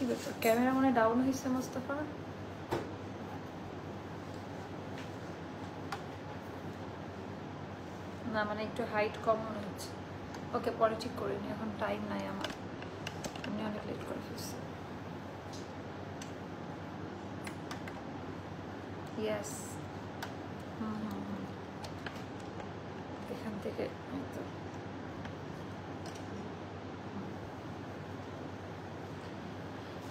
কি ব্যাপার, ক্যামেরা মনে ডাউন হয়েছে মোস্তফা? না মানে একটু হাইট কম মনে হচ্ছে। ওকে পরে ঠিক করে নি, এখন টাইম নাই আমার, আমি অনেক লেট করে ফেলছি। ইয়েস, এখান থেকে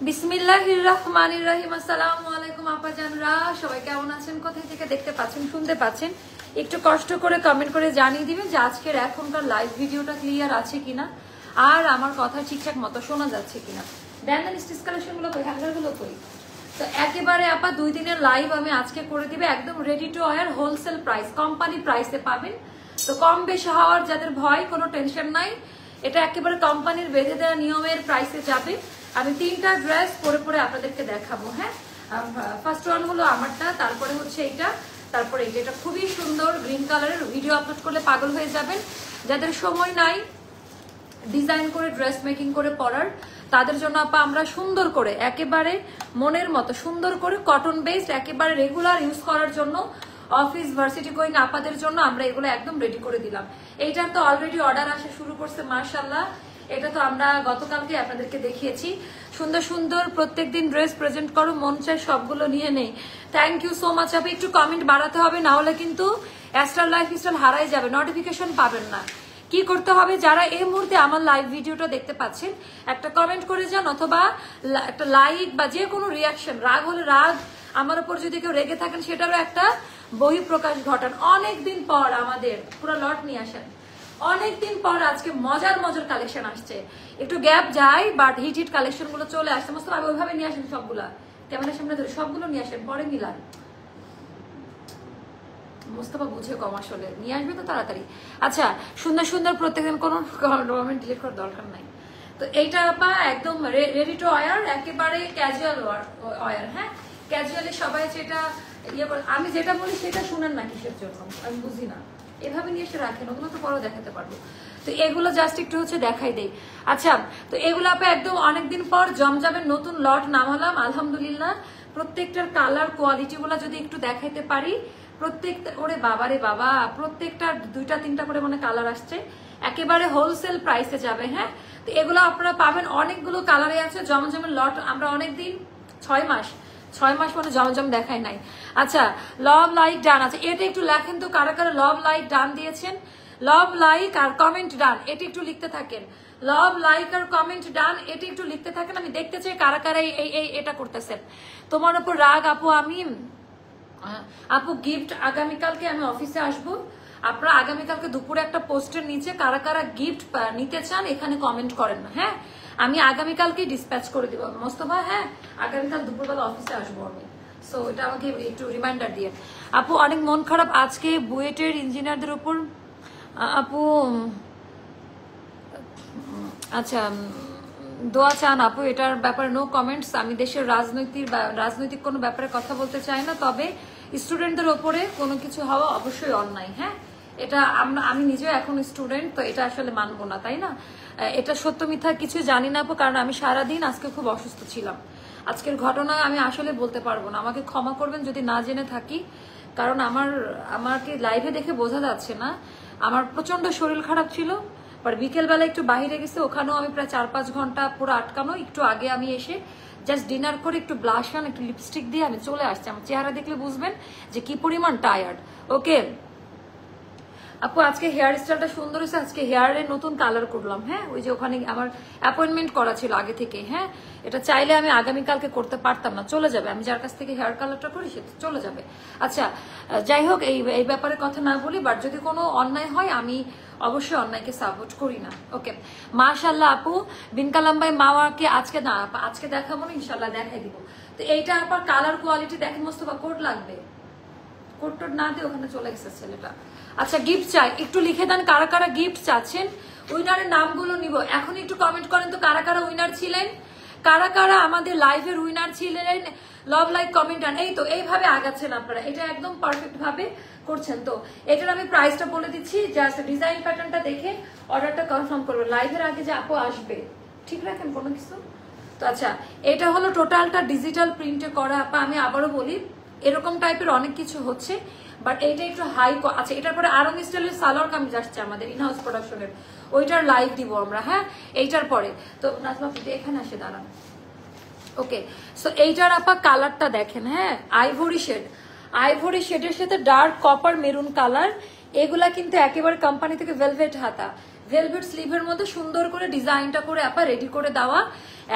বিসমিল্লাহির রহমানির রহিম। আসসালামু আলাইকুম আপাজানরা, সবাই কেমন আছেন? কোথায় থেকে দেখতে পাচ্ছেন শুনতে পাচ্ছেন একটু কষ্ট করে কমেন্ট করে জানিয়ে দিবেন যে আজকের এখনকার লাইভ ভিডিওটা ক্লিয়ার আছে কিনা, আর আমার কথা ঠিকঠাক মতো শোনা যাচ্ছে কিনা। দেন স্টিচ কালেকশনগুলো কই, হ্যাঙ্গারগুলো কই। তো একেবারে আপা 2 দিনের লাইভ আমি আজকে করে দিবে, একদম ready to wire wholesale price, company প্রাইসে পাবেন। তো কম বেশি হওয়ার যাদের ভয়, কোনো টেনশন নাই, এটা একেবারে কোম্পানির বেঁধে দেওয়া নিয়মের প্রাইসে যাবে। আমি 3টা ড্রেস পরে পরে আপনাদেরকে দেখাবো। হ্যাঁ, ফার্স্ট ওয়ান হলো আমারটা, তারপরে হচ্ছে এইটা, তারপরে এইটা। এটা খুবই সুন্দর গ্রিন কালারের, ভিডিও আপলোড করলে পাগল হয়ে যাবেন। যাদের সময় নাই ডিজাইন করে ড্রেস মেকিং করে পরার, তাদের জন্য আপা আমরা সুন্দর করে একেবারে মনের মতো সুন্দর করে কটন বেসড একেবারে রেগুলার ইউজ করার জন্য অফিস ভার্সিটি গোয়িং আপাদের জন্য আমরা এগুলো একদম রেডি করে দিলাম। এইটার তো অলরেডি অর্ডার আসা শুরু করছে মাশাআল্লাহ। এটা তো আমরা গতকালকে আপনাদেরকে দেখিয়েছি। সুন্দর সুন্দর প্রত্যেকদিন ড্রেস প্রেজেন্ট করো, মন চাই সবগুলো নিয়ে নেই। থ্যাংক ইউ সো মাচ আপনি, একটু কমেন্ট বাড়াতে হবে, না হলে কিন্তু অ্যাস্ট্রাল লাইফস্টাইল হারাই যাবে, নোটিফিকেশন পাবেন না। কি করতে হবে, যারা এই মুহূর্তে আমার লাইভ ভিডিওটা দেখতে পাচ্ছেন একটা কমেন্ট করে যান, অথবা একটা লাইক বা যে কোনো রিয়াকশন, রাগ হলে রাগ, আমার উপর যদি কেউ রেগে থাকেন সেটারও একটা বহিঃপ্রকাশ ঘটান। অনেকদিন পর আমাদের পুরো লট নিয়ে আসেন, অনেকদিন পর আজকে মজার মজার কালেকশন আসছে। একটু গ্যাপ যায় বাট হিট হিট কালেকশন গুলো চলে আসছে। মোস্তফা ওইভাবে নিয়ে আসেন সবগুলা, ক্যামেরার সামনে ধরে সবগুলো নিয়ে আসেন, পরে মিলান। মোস্তফা বুঝে কম আসলে, নিয়ে আসবে তো তাড়াতাড়ি। আচ্ছা, সুন্দর সুন্দর প্রত্যেকদিন কোনো কমেন্ট ডিলিট করার দরকার নাই। তো এইটা আপা একদম রেডি টু ওয়্যার, একেবারে ক্যাজুয়াল ওয়্যার। হ্যাঁ, ক্যাজুয়ালি সবাই যেটা ইয়ে করে, আমি যেটা বলি সেটা শুনেন না কিসের জন্য আমি বুঝি না। এভাবে নিয়ে এসে রাখেন, ওগুলো তো পরেও দেখাতে পারবো। তো এগুলো জাস্ট একটু হচ্ছে দেখাই দেই। আচ্ছা, তো এগুলো আপা একদম অনেকদিন পর জমজমের নতুন লট নামালাম আলহামদুলিল্লাহ। প্রত্যেকটার কালার কোয়ালিটি গুলা যদি একটু দেখাইতে পারি, প্রত্যেকটা ওরে বাবা রে বাবা, প্রত্যেকটা 2টা 3টা করে মানে কালার আসছে, একেবারে হোলসেল প্রাইসে যাবে। হ্যাঁ, তো এগুলো আপনারা পাবেন, অনেকগুলো কালারে আছে। জমজমের লট আমরা অনেকদিন 6 মাস মানে জমজম দেখাই নাই। আচ্ছা, লভ লাইক ডান আছে, এটা একটু লেখেন তো কারা কারা লভ লাইক ডান দিয়েছেন। লভ লাইক আর কমেন্ট ডান, এটা একটু লিখতে থাকেন। লভ লাইক আর কমেন্ট ডান, এটা একটু লিখতে থাকেন। আমি দেখতে চাই কারা কারা এই এটা করতেছেন। তোমার উপর রাগ আপু, আমি আপু গিফট আগামীকালকে আমি অফিসে আসবো, আপনারা আগামীকালকে দুপুরে একটা পোস্টের নিচে কারা কারা গিফট নিতে চান এখানে কমেন্ট করেন না। হ্যাঁ, আমি আগামীকালকে ডিসপ্যাচ করে দিব মোস্তফা। হ্যাঁ, আগামীকাল দুপুরবেলা অফিসে আসবো আমি, সো এটা আমাকে একটু রিমাইন্ডার দিয়ে। আপু অনেক মন খারাপ আজকে বুয়েটের ইঞ্জিনিয়ারদের উপর। আপু আচ্ছা, দোয়া চান আপু, এটার ব্যাপারে নো কমেন্টস। আমি দেশের রাজনৈতিক কোনো ব্যাপারে কথা বলতে চাই না, তবে স্টুডেন্টদের ওপরে কোনো কিছু হওয়া অবশ্যই অন্যায়। হ্যাঁ, এটা আমি নিজেও এখন স্টুডেন্ট, তো এটা আসলে মানবো না, তাই না? এটা সত্য মিথ্যা কিছু জানি না আপু, কারণ আমি সারাদিন আজকে খুব অসুস্থ ছিলাম। আজকের ঘটনা আমি আসলে বলতে পারবো না, আমাকে ক্ষমা করবেন যদি না জেনে থাকি, কারণ আমাকে লাইভে দেখে বোঝা যাচ্ছে না। আমার প্রচন্ড শরীর খারাপ ছিল, আর বিকেলবেলা একটু বাইরে গেছে, ওখানেও আমি প্রায় 4-5 ঘন্টা পুরো আটকানো। একটু আগে আমি এসে জাস্ট ডিনার করে একটু ব্লাশ অন, একটু লিপস্টিক দিয়ে আমি চলে আসছি। আমার চেহারা দেখলে বুঝবেন যে কি পরিমাণ টায়ার্ড। ওকে আপু, আজকে হেয়ার স্টাইলটা সুন্দর হয়েছে, আজকে হেয়ারের নতুন কালার করলাম। হ্যাঁ, ওই যে ওখানে আমার অ্যাপয়েন্টমেন্ট করা ছিল আগে থেকে। হ্যাঁ, এটা চাইলে আমি আগামীকালকে করতে পারতাম না, চলে যাবে, আমি যার কাছ থেকে হেয়ার কালারটা করি সে চলে যাবে। আচ্ছা, যাই হোক, এই ব্যাপারে কথা না বলি, বাট যদি কোনো অন্যায় হয় আমি অবশ্যই অন্যায়কে সাপোর্ট করি না। ওকে, মাশাআল্লাহ আপু, বিনকালাম্বাই মাওয়াকে আজকে দেখাবো না, ইনশাল্লাহ দেখাই দিব। তো এইটা আপনার কালার কোয়ালিটি দেখেন মোস্তফা, কোড লাগবে, কোড টোড না দিয়ে ওখানে চলে গেছে ছেলেটা। আচ্ছা, গিফট চাই, একটু লিখে দেন কারা কারা গিফট চাচ্ছেন, উইনারের নামগুলো নিব। এখন একটু কমেন্ট করেন তো কারা কারা উইনার ছিলেন, কারা কারা আমাদের লাইভের উইনার ছিলেন। লভ লাইক কমেন্ট ডান, এই তো এইভাবে আগাচ্ছেন আপনারা, এটা একদম পারফেক্ট ভাবে করছেন। তো এটার আমি প্রাইসটা বলে দিচ্ছি, জাস্ট ডিজাইন প্যাটার্নটা দেখে অর্ডারটা কনফার্ম করবেন। লাইভের আগে যে আপু আসবে ঠিক রাখেন কোনো কিছু। তো আচ্ছা, এটা হলো টোটালটা ডিজিটাল প্রিন্টে করা আপা। আমি আবারও বলি, এরকম টাইপের অনেক কিছু হচ্ছে, বাট এইটা একটু হাই। আচ্ছা, এটার পরে আরং স্টাইলের সালোয়ার কামিজ আসছে আমাদের ইনহাউস প্রোডাকশনের, ওইটার লাইভ দিব আমরা। হ্যাঁ, এইটার পরে তো নাজমা এখানে আসে দাঁড়ান। ওকে, সো এইটার আপা কালারটা দেখেন। হ্যাঁ, আইভরি শেড, আইভরি শেডের সাথে ডার্ক কপার মেরুন কালার। এগুলা কিন্তু একেবারে কোম্পানি থেকে ভেলভেট হাতা, ভেলভেট স্লিভের মধ্যে সুন্দর করে ডিজাইনটা করে আপা রেডি করে দেওয়া।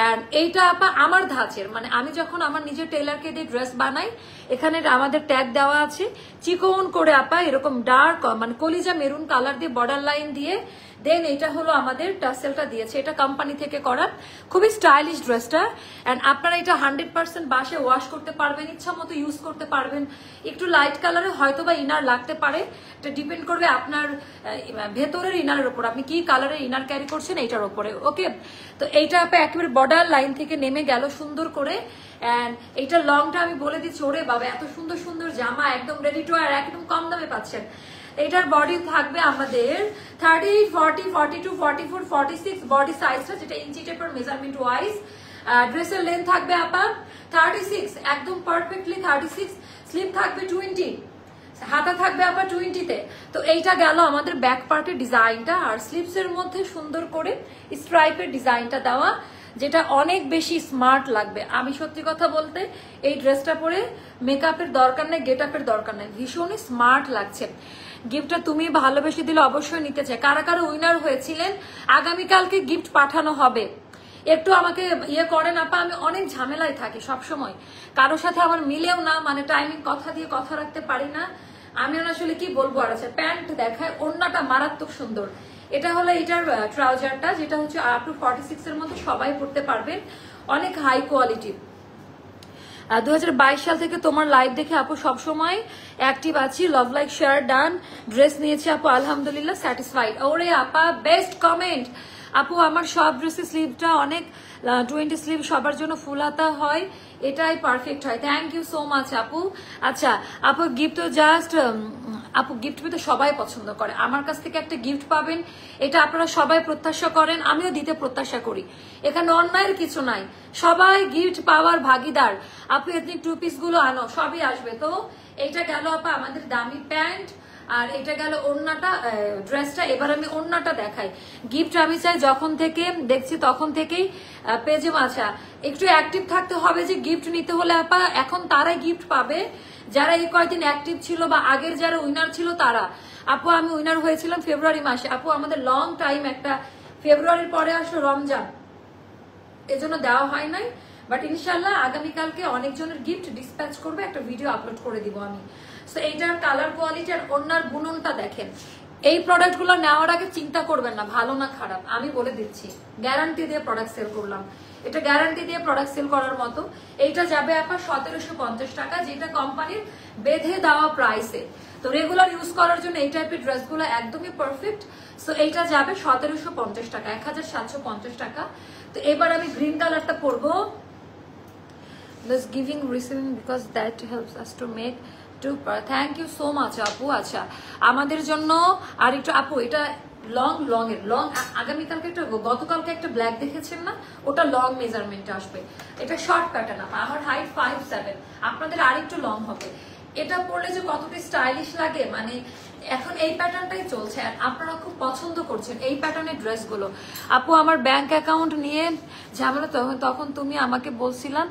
এন্ড এইটা আপা আমার ধাঁচের, মানে আমি যখন আমার নিজের টেলারকে দিয়ে ড্রেস বানাই, এখানে আমাদের ট্যাগ দেওয়া আছে, চিকন করে আপা এরকম ডার্ক মানে কলিজা মেরুন কালার দিয়ে বর্ডার লাইন দিয়ে দেন এটা হলো আমাদের টাসেলটা দিয়েছে, এটা কোম্পানি থেকে করা, খুবই স্টাইলিশ ড্রেসটা। এন্ড আপনারা এটা 100% বাসে ওয়াশ করতে পারবেন, ইচ্ছা মতো ইউজ করতে পারবেন। একটু লাইট কালারে হয়তো বা ইনার লাগতে পারে, এটা ডিপেন্ড করবে আপনার ভেতরের ইনারের উপর, আপনি কি কালারের ইনার ক্যারি করছেন এইটার উপরে। ওকে, তো এইটা আপনি একেবারে বর্ডার লাইন থেকে নেমে গেল সুন্দর করে। এন্ড এইটা লংটা আমি বলে দিচ্ছি, ওরে বাবা এত সুন্দর সুন্দর জামা একদম রেডি টু ওয়্যার, একদম কম দামে পাচ্ছেন। এটার বডি থাকবে আমাদের 30, 40, 42, 44, 46 বডি সাইজটা, যেটা ইঞ্চি টেপের মেজারমেন্ট ওয়াইজ। ড্রেসের লেন্থ থাকবে আপা 36, একদম পারফেক্টলি 36। স্লিভ থাকবে 20, হাতা থাকবে আপা 20-তে। তো এইটা গেল আমাদের ব্যাক পার্টের ডিজাইনটা। আর স্লিভস এর মধ্যে সুন্দর করে স্ট্রাইপের ডিজাইনটা দেওয়া, যেটা অনেক বেশি স্মার্ট লাগবে। আমি সত্যি কথা বলতে এই ড্রেসটা পরে মেকআপের দরকার নেই, গেট আপের দরকার নেই, ভীষণই স্মার্ট লাগছে। গিফটটা তুমি ভালোবেসে দিলে অবশ্যই নিতে চাই। কারা কারা উইনার হয়েছিলেন, আগামীকালকে গিফট পাঠানো হবে। একটু আমাকে ইয়ে করেন আপা, আমি অনেক ঝামেলায় থাকি সবসময়, কারোর সাথে আমার মিলেও না, মানে টাইমিং কথা দিয়ে কথা রাখতে পারি না আমি। আসলে কি বলবো। আর আছে প্যান্ট দেখায়, ওড়নাটা মারাত্মক সুন্দর। এটা হলো এটার ট্রাউজারটা, যেটা হচ্ছে আপ টু 46 এর মধ্যে সবাই পড়তে পারবেন, অনেক হাই কোয়ালিটি। 2022 সাল থেকে তোমার লাইভ দেখে আপু সবসময় অ্যাক্টিভ আছি, love like share done. Dress নিয়েছি আপু আলহামদুলিল্লাহ, স্যাটিসফাইড। ওরে আপা বেস্ট কমেন্ট আপু, আমার সব ড্রেসের স্লিভটা অনেক 20 স্লিভ সবার জন্য ফুল হাতা হয়, এটাই পারফেক্ট হয়। থ্যাংক ইউ সো মাচ আপু। আচ্ছা আপু, গিফট তো জাস্ট আপু গিফট পেতে সবাই পছন্দ করে, আমার কাছ থেকে একটা গিফট পাবেন এটা আপনারা সবাই প্রত্যাশা করেন, আমিও দিতে প্রত্যাশা করি। এখানে অন্যায়ের কিছু নাই, সবাই গিফট পাওয়ার ভাগিদার। আপু এথনিক টু পিস গুলো আনো, সবই আসবে। তো এইটা গেল আপা আমাদের দামি প্যান্ট, আর এটা গেল ওড়নাটা, ড্রেসটা। এবার আমি ওড়নাটা দেখাই। গিফট আমি চাই যখন থেকে দেখছি তখন থেকেই পেজে। আচ্ছা, একটু অ্যাক্টিভ থাকতে হবে, যে গিফট নিতে হলে আপা এখন তারাই গিফট পাবে যারা এই কয়েকদিন অ্যাক্টিভ ছিল বা আগের যারা উইনার ছিল তারা। আপু আমি উইনার হয়েছিলাম ফেব্রুয়ারি মাসে। আপু আমাদের লং টাইম একটা, ফেব্রুয়ারির পরে আসলো রমজান, এজন্য দেওয়া হয় নাই, বাট ইনশাল্লাহ আগামীকালকে অনেকজনের গিফট ডিসপ্যাচ করবে, একটা ভিডিও আপলোড করে দিব আমি। সো এইটার কালার কোয়ালিটি আর ওনার বুননটা দেখেন। এই প্রোডাক্টগুলো নেওয়ার আগে চিন্তা করবেন না ভালো না খারাপ, আমি বলে দিচ্ছি, গ্যারান্টি দিয়ে প্রোডাক্ট সেল করলাম, এটা গ্যারান্টি দিয়ে প্রোডাক্ট সেল করার মতো। এইটা যাবে আপা 1750 টাকা, যেটা কোম্পানির বেঁধে দেওয়া প্রাইসে। তো রেগুলার ইউজ করার জন্য এই টাইপের ড্রেসগুলো একদমই পারফেক্ট। সো এইটা যাবে 1750 টাকা, 1750 টাকা। তো এবার আমি গ্রিন কালারটা পরবো, giving receiving because that helps us to make thank you so much আপু। আচ্ছা আমাদের জন্য আর একটু আপু, এটা লং এর লং, আগামীকালকে একটা, গতকালকে একটা ব্ল্যাক দেখেছেন না, ওটা লং মেজারমেন্ট আসবে। এটা শর্ট প্যাটার্ন আপা, আমার হাইট 5'7", আপনাদের আরেকটু লং হবে। এটা পরলে যে কতটা স্টাইলিশ লাগে, মানে এখন এই প্যাটার্নটাই চলছে আর আপনারা খুব পছন্দ করছেন এই প্যাটার্নের ড্রেসগুলো। আপু আমার ব্যাংক অ্যাকাউন্ট নিয়ে ঝামেলা, তখন তুমি আমাকে বলছিলাম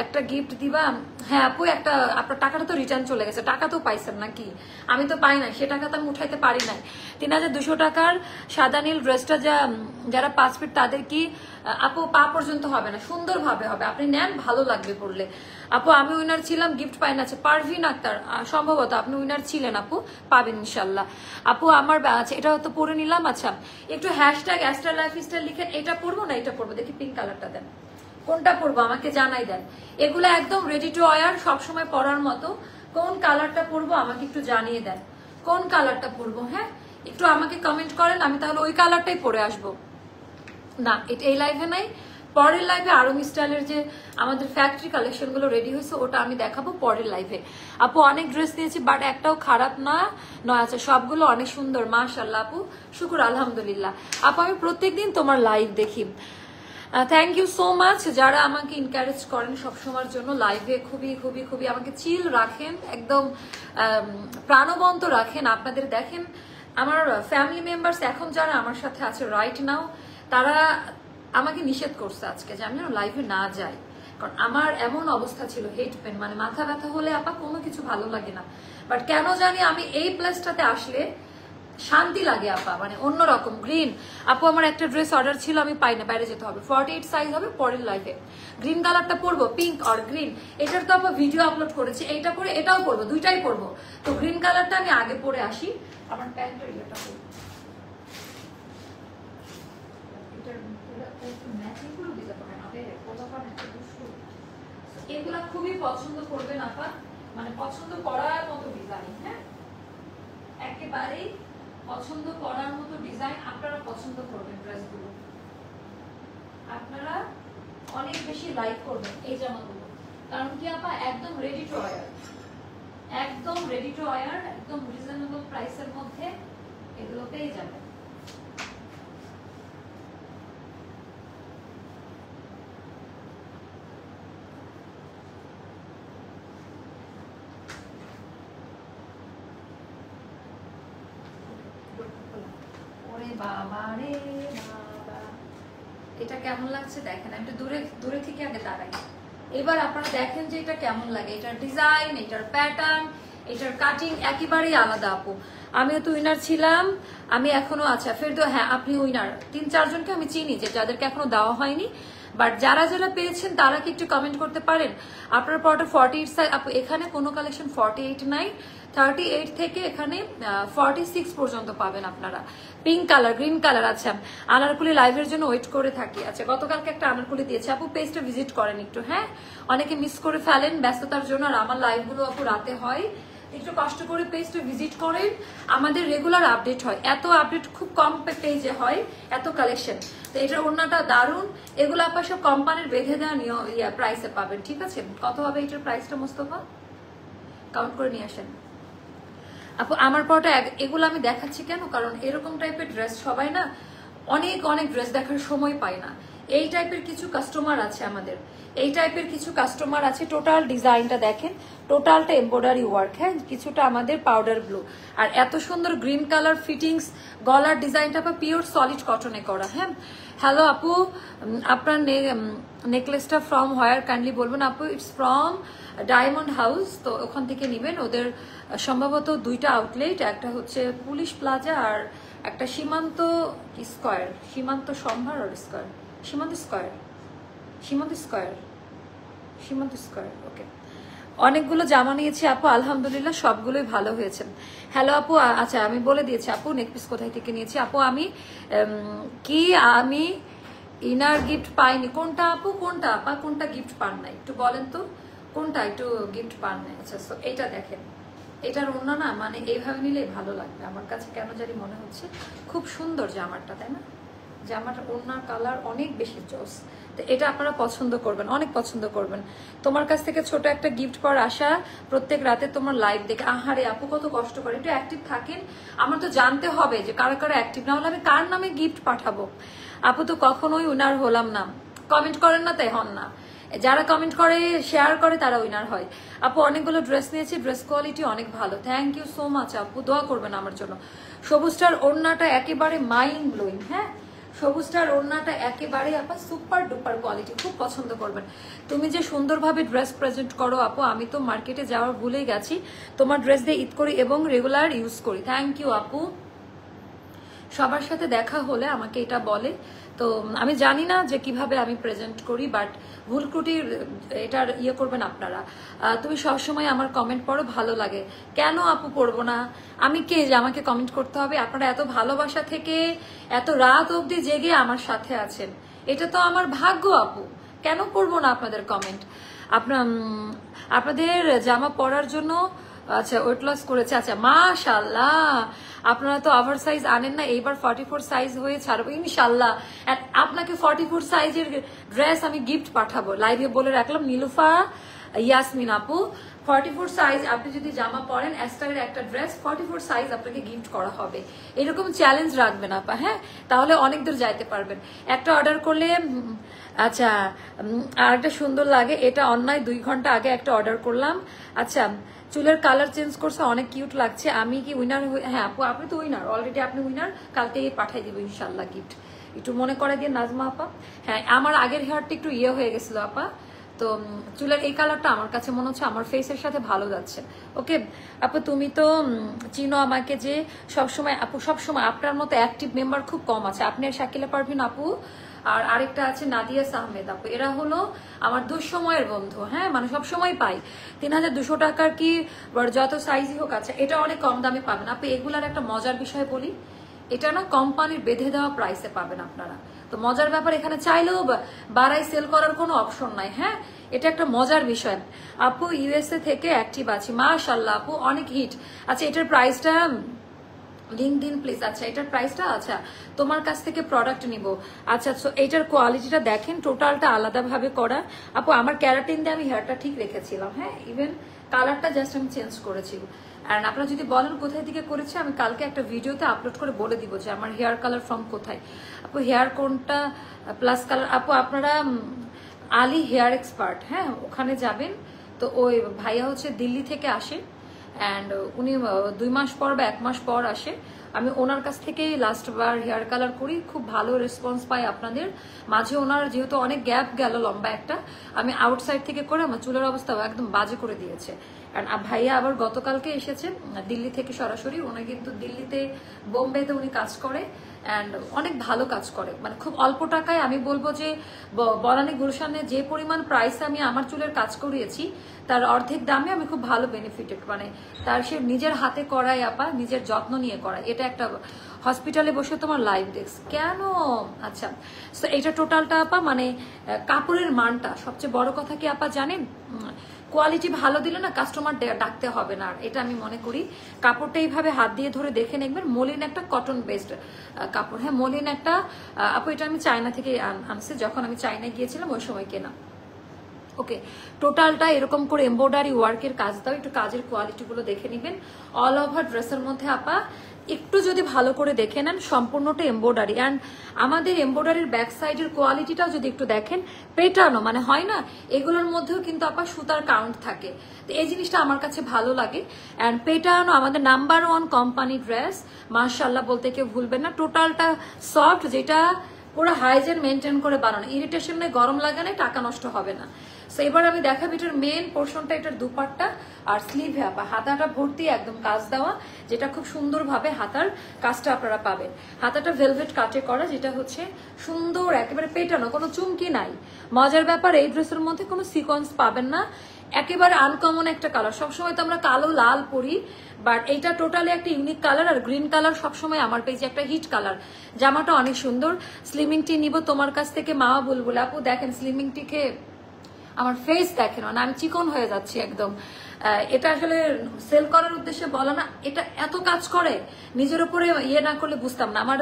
একটা গিফট দিবা। হ্যাঁ আপু, একটা আপনার টাকাটা তো রিটার্ন চলে গেছে, টাকা তো পাইছেন নাকি? আমি তো পাই নাই, সে টাকা তো আমি উঠাইতে পারি নাই। 3200 টাকার সাদা নীল ড্রেসটা যারা 5 ফিট তাদের কি আপু পা পর্যন্ত হবে না, সুন্দরভাবে হবে, আপনি নেন ভালো লাগবে পড়লে। আপু আমি উইনার ছিলাম, গিফট পাই না। আচ্ছা পারভিন আক্তার, সম্ভবত আপনি উইনার ছিলেন, আপু পাবেন ইনশাল্লাহ। আপু আমার আচ্ছা এটা তো পরে নিলাম। আচ্ছা একটু হ্যাশট্যাগ অ্যাস্ট্রা লাইফস্টাইল লিখেন, এটা পরবো না এটা পরবো, দেখি পিঙ্ক কালারটা দেন, কোনটা পরবো আমাকে জানাই দেন। এগুলো একদম রেডি টু ওয়্যার, সবসময় পরার মতো। কোন কালারটা পরবো আমাকে একটু জানিয়ে দেন, কোন কালারটা পরবো। হ্যাঁ একটু আমাকে কমেন্ট করেন, আমি তাহলে ওই কালারটাই পরে আসবো। না এটা এই লাইভে নাই, পরের লাইভে আরং স্টাইলের যে আমাদের ফ্যাক্টরি কালেকশন গুলো রেডি হয়েছে ওটা আমি দেখাবো পরের লাইভে। আপু অনেক ড্রেস নিয়েছি বাট একটাও খারাপ না নয়, আচ্ছা সবগুলো অনেক সুন্দর মাশাআল্লাহ আপু, শুকুর আলহামদুলিল্লাহ। আপু আমি প্রত্যেকদিন তোমার লাইভ দেখি। থ্যাংক ইউ সো মাচ যারা আমাকে এনকারেজ করেন সবসময়ের জন্য, লাইভে খুবই খুবই খুবই আমাকে চিল রাখেন, একদম প্রাণবন্ত রাখেন। আপনাদের দেখেন আমার ফ্যামিলি মেম্বার্স এখন যারা আমার সাথে আছে রাইট নাও, তারা আমাকে নিষেধ করছে আজকে যে আমি যেন লাইভে না যাই, কারণ আমার এমন অবস্থা ছিল, হেড পেন, মানে মাথা ব্যথা হলে আপা কোনো কিছু ভালো লাগে না। বাট কেন জানি আমি এই প্লেসটাতে আসলে শান্তি লাগে আপা, মানে অন্যরকম। গ্রিন আপু আমার একটা ড্রেস অর্ডার ছিল, আমি পাই না, বাইরে যেতে হবে, 48 সাইজ হবে পরের লাইফে। গ্রিন কালারটা পরবো, পিঙ্ক আর গ্রিন, এটার তো আপা ভিডিও আপলোড করেছি, এইটা পরে এটাও পরবো, দুইটাই পরবো। তো গ্রিন কালারটা আমি আগে পরে আসি, আমার প্যান্টের ইয়েটা পরবো, এগুলা খুবই পছন্দ করবেন আপা, মানে পছন্দ করার মতো ডিজাইন। হ্যাঁ, একেবারেই পছন্দ করার মতো ডিজাইন, আপনারা পছন্দ করবেন ড্রেসগুলো, আপনারা অনেক বেশি লাইক করবেন এই জামাগুলো, কারণ কি আপা একদম রেডি টু ওয়্যার, একদম রেডি টু ওয়্যার, একদম রিজনেবল প্রাইসের মধ্যে এগুলো পেয়ে যাবেন। বাবা রে বাবা, এটা কেমন লাগছে দেখেন, আমি একটু দূরে দূরে থেকে আগে দাঁড়াই, এবার আপনারা দেখেন যে এটা কেমন লাগে। এটার ডিজাইন, এটার প্যাটার্ন, এটার কাটিং একেবারেই আলাদা আপু। আমিও তো উইনার ছিলাম, আমি এখনো আচ্ছা ফের তো, হ্যাঁ আপনি উইনার, 3-4 জনকে আমি চিনি যে যাদেরকে এখনো দেওয়া হয়নি, বাট যারা যারা পেয়েছেন তারা কি একটু কমেন্ট করতে পারেন আপনার পরটা 48 সাইজ আপু। এখানে কোনো কালেকশন 48 নাই, 38 থেকে এখানে 46 পর্যন্ত পাবেন আপনারা। Pink colour, green colour. আচ্ছা আনারকুলি লাইভের জন্য ওয়েট করে থাকি। আচ্ছা গতকালকে একটা আনারকুলি দিয়েছে আপু, পেজটা ভিজিট করেন একটু। হ্যাঁ, অনেকে মিস করে ফেলেন ব্যস্ততার জন্য, আর আমার লাইভগুলো আপু রাতে হয়, একটু কষ্ট করে পেজটা ভিজিট করেন, আমাদের রেগুলার আপডেট হয়, এত আপডেট খুব কম পেজে হয়, এত কালেকশন। তো এটার ওড়নাটা দারুন, এগুলো আপনার সব কোম্পানির বেঁধে দেওয়া প্রাইসে পাবেন, ঠিক আছে? কত হবে এটার প্রাইসটা মোস্তফা? কাউন্ট করে নিয়ে আসেন আপু। আমার পরটা এগুলো আমি দেখাচ্ছি কেন, কারণ এরকম টাইপের ড্রেস সবাই না অনেক অনেক ড্রেস দেখার সময় পায় না। এই টাইপের কিছু কাস্টমার আছে আমাদের, এই টাইপের কিছু কাস্টমার আছে। টোটাল ডিজাইনটা দেখেন, টোটালটা এমব্রয়ডারি ওয়ার্ক, হ্যাঁ কিছুটা আমাদের পাউডার ব্লু, আর এত সুন্দর গ্রিন কালার ফিটিংস, গলার ডিজাইনটা বা পিওর সলিড কটনে করা। হ্যাঁ, হ্যালো আপু, আপনার নেকলেসটা ফ্রম হোয়ার কাইন্ডলি বলবেন আপু? ইটস ফ্রম ডায়মন্ড হাউস, তো ওখান থেকে নেবেন। ওদের সম্ভবত 2টা আউটলেট, একটা হচ্ছে পুলিশ প্লাজা আর একটা সীমান্ত স্কয়ার, সীমান্ত সম্ভার আর স্কয়ার, সীমান্ত স্কয়ার, সীমান্ত স্কয়ার, সীমান্ত স্কয়ার। ওকে, অনেকগুলো জামা নিয়েছি আপু, আলহামদুলিল্লাহ সবগুলোই ভালো হয়েছে। হ্যালো আপু, আচ্ছা আমি বলে দিয়েছি আপু নেকপিস কোথায় থেকে নিয়েছি। আপু আমি আমি ইনার গিফট পাইনি। কোনটা আপু, কোনটা আপা, কোনটা গিফট পান নাই একটু বলেন তো, কোনটা একটু গিফট পান নাই? আচ্ছা তো এটা দেখেন, এটার ওড়না না মানে এইভাবে নিলে ভালো লাগবে আমার কাছে, কেন জানি মনে হচ্ছে খুব সুন্দর জামাটা, তাই না? জামাটার ওড়নার কালার অনেক বেশি জোস, তো এটা আপনারা পছন্দ করবেন, অনেক পছন্দ করবেন। তোমার কাছ থেকে ছোট একটা গিফট পাওয়ার আশা, প্রত্যেক রাতে তোমার লাইভ দেখে। আহারে আপু কত কষ্ট করে, একটু অ্যাক্টিভ থাকেন, আমার তো জানতে হবে যে কারা কারা অ্যাক্টিভ, না হলে আমি কার নামে গিফট পাঠাবো। আপু তো কখনোই উইনার হলাম না, কমেন্ট করেন না তাই হন না, যারা কমেন্ট করে শেয়ার করে তারা উইনার হয়। আপু অনেকগুলো ড্রেস নিয়েছি, ড্রেস কোয়ালিটি অনেক ভালো, থ্যাংক ইউ সো মাচ আপু, দোয়া করবেন আমার জন্য। সবুজটার ওড়নাটা একেবারে মাইন্ড ব্লোয়িং, হ্যাঁ সবুজটার ওড়নাটা একেবারে আপা সুপার ডুপার কোয়ালিটি, খুব পছন্দ করবেন। তুমি যে সুন্দরভাবে ড্রেস প্রেজেন্ট করো আপু, আমি তো মার্কেটে যাওয়ার ভুলেই গেছি, তোমার ড্রেস দিয়ে ঈদ করি এবং রেগুলার ইউজ করি। থ্যাংক ইউ আপু। সবার সাথে দেখা হলে আমাকে এটা বলে, তো আমি জানি না যে কিভাবে আমি প্রেজেন্ট করি, বাট ভুল ত্রুটি এটার ইয়ে করবেন আপনারা। তুমি সবসময় আমার কমেন্ট পড়ো, ভালো লাগে। কেন আপু পড়বো না? আমি কে যে আমাকে কমেন্ট করতে হবে? আপনারা এত ভালোবাসা থেকে এত রাত অবধি জেগে আমার সাথে আছেন, এটা তো আমার ভাগ্য আপু, কেন পড়বো না আপনাদের কমেন্ট? আপনাদের জামা পরার জন্য আচ্ছা ওয়েট লস করেছে, আচ্ছা মাশাআল্লাহ। আপনারা তো ওভার সাইজ আনেন না, এইবার 44 সাইজ হয়ে ছাড়বো ইনশাআল্লাহ। আপনাকে 44 সাইজের ড্রেস আমি গিফট পাঠাবো, লাইভে বলে রাখলাম। নীলুফা ইয়াসমিন আপু 44 সাইজ আপনি যদি জামা পরেন অ্যাস্টারের একটা ড্রেস 44 সাইজ আপনাকে গিফট করা হবে। এরকম চ্যালেঞ্জ রাখবেন আপা, হ্যাঁ, তাহলে অনেক দূর যাইতে পারবেন। একটা অর্ডার করলে আচ্ছা আর একটা সুন্দর লাগে, এটা অন্যায় 2 ঘন্টা আগে একটা অর্ডার করলাম। আচ্ছা চুলের কালার চেঞ্জ করছে, অনেক কিউট লাগছে। আমি কি উইনার? হ্যাঁ আপু আপনি তো উইনার, অলরেডি আপনি উইনার, কালকে পাঠাই দিব ইনশাল্লাহ গিফট। একটু মনে করে দিয়ে নাজমা আপা। হ্যাঁ আমার আগের হেয়ারটা একটু হয়ে গেছিল আপা, তো চুলের এই কালারটা আমার কাছে মনে হচ্ছে আমার ফেসের সাথে ভালো যাচ্ছে। ওকে আপু তুমি তো চিনো আমাকে যে সবসময় আপু, সবসময় আপনার মতো অ্যাক্টিভ মেম্বার খুব কম আছে। আপনি আর শাকিলা পারভিন আপু আর আরেকটা আছে নাদিয়া আহমেদ আপু, এরা হলো আমার দুঃসময়ের বন্ধু। হ্যাঁ মানে সবসময় পাই 3200 টাকার কি যত সাইজই হোক। আচ্ছা এটা অনেক কম দামে পাবেন আপু। এগুলার একটা মজার বিষয় বলি, এটা না কোম্পানির বেঁধে দেওয়া প্রাইসে পাবেন আপনারা। তো মজার ব্যাপার এখানে চাইলেও বাড়াই সেল করার কোনো অপশন নাই। হ্যাঁ এটা একটা মজার বিষয়। আপু ইউএসএ থেকে অ্যাক্টিভ আছি, মাশাআল্লাহ আপু অনেক হিট। আচ্ছা এটার প্রাইসটা লিঙ্ক দিন প্লিজ। আচ্ছা এটার প্রাইসটা, আচ্ছা তোমার কাছ থেকে প্রোডাক্ট নিব। আচ্ছা এইটার কোয়ালিটিটা দেখেন, টোটালটা আলাদাভাবে করা আপু। আমার ক্যারাটিন দিয়ে আমি হেয়ারটা ঠিক রেখেছিলাম, হ্যাঁ ইভেন কালারটা জাস্ট আমি চেঞ্জ করেছি। আর আপনারা যদি বলেন কোথায় থেকে করেছে, আমি কালকে একটা ভিডিওতে আপলোড করে বলে দিব যে আমার হেয়ার কালার ফ্রম কোথায়। আপু হেয়ার কোনটা প্লাস কালার আপু? আপনারা আলী হেয়ার এক্সপার্ট, হ্যাঁ ওখানে যাবেন। তো ওই ভাইয়া হচ্ছে দিল্লি থেকে আসে, অ্যান্ড উনি 2 মাস পর বা 1 মাস পর আসে। আমি ওনার কাছ থেকেই লাস্টবার হেয়ার কালার করি, খুব ভালো রেসপন্স পাই আপনাদের মাঝে। ওনার যেহেতু অনেক গ্যাপ গেল লম্বা একটা, আমি আউটসাইড থেকে করে আমার চুলের অবস্থা একদম বাজে করে দিয়েছে। কারণ ভাইয়া আবার গতকালকে এসেছে দিল্লি থেকে সরাসরি। উনি কিন্তু দিল্লিতে বোম্বেতে উনি কাজ করে, অ্যান্ড অনেক ভালো কাজ করে, মানে খুব অল্প টাকায়। আমি বলবো যে বনানী গুলশানে যে পরিমাণ প্রাইসে আমি আমার চুলের কাজ করিয়েছি তার অর্ধেক দামে আমি খুব ভালো বেনিফিটেড, মানে তার সে নিজের হাতে করায় আপা, নিজের যত্ন নিয়ে করায়। এটা একটা হসপিটালে বসে তোমার লাইভ ডেস্ক কেন? আচ্ছা তো এটা টোটালটা আপা, মানে কাপড়ের মানটা সবচেয়ে বড় কথা কি আপা জানেন? কোয়ালিটি ভালো দিলে না কাস্টমার ডাকতে হবে না। আর এটা আমি মনে করি কাপড়টা এইভাবে হাত দিয়ে ধরে দেখে নেবেন, মলিন একটা কটন বেসড কাপড়। হ্যাঁ মলিন একটা আপু, এটা আমি চায়না থেকে আনছি, যখন আমি চায়নায় গিয়েছিলাম ওই সময় কেনা। ওকে টোটালটা এরকম করে এমব্রয়ডারি ওয়ার্কের কাজ দাও, একটু কাজের কোয়ালিটি গুলো দেখে নিবেন। অল ওভার ড্রেসের মধ্যে আপা একটু যদি ভালো করে দেখে নেন সম্পূর্ণটা এমব্রয়ডারি, অ্যান্ড আমাদের এমব্রয়ডারির ব্যাক সাইডের কোয়ালিটিটাও যদি একটু দেখেন, পেটানো মানে হয় না, এগুলোর মধ্যেও কিন্তু আপা সুতার কাউন্ট থাকে। তো এই জিনিসটা আমার কাছে ভালো লাগে। অ্যান্ড পেটানো আমাদের নাম্বার 1 কোম্পানি ড্রেস, মাশাআল্লাহ বলতে কেউ ভুলবেন না। টোটালটা সফট, যেটা পুরো হাইজেন মেনটেন করে বানানো, ইরিটেশন নেই, গরম লাগে না, টাকা নষ্ট হবে না। সো এবার আমি দেখাবো এটার মেন পোর্শনটা, এটার দুপাট্টা আর স্লিভে আপা হাতাটা ভর্তি একদম কাজ দেওয়া, যেটা খুব সুন্দরভাবে হাতার কাজটা আপনারা পাবেন। হাতাটা ভেলভেট কাটে করা, যেটা হচ্ছে সুন্দর একেবারে পেটানো, কোনো চুমকি নাই। মজার ব্যাপার এই ড্রেসের মধ্যে কোনো সিকোয়েন্স পাবেন না, একেবারে আনকমন একটা কালার। সবসময় তো আমরা কালো লাল পরি, বাট এইটা টোটালি একটা ইউনিক কালার। আর গ্রিন কালার সবসময় আমার পেজে একটা হিট কালার। জামাটা অনেক সুন্দর। স্লিমিং টি নিব তোমার কাছ থেকে মা বুলবুল আপু। দেখেন স্লিমিং টিকে আমার ফেস দেখেন, মানে আমি চিকন হয়ে যাচ্ছি একদম। এটা আসলে সেল করার উদ্দেশ্যে বলা না, এটা এত কাজ করে নিজের উপরে ইয়ে না করলে বুঝতাম না। আমার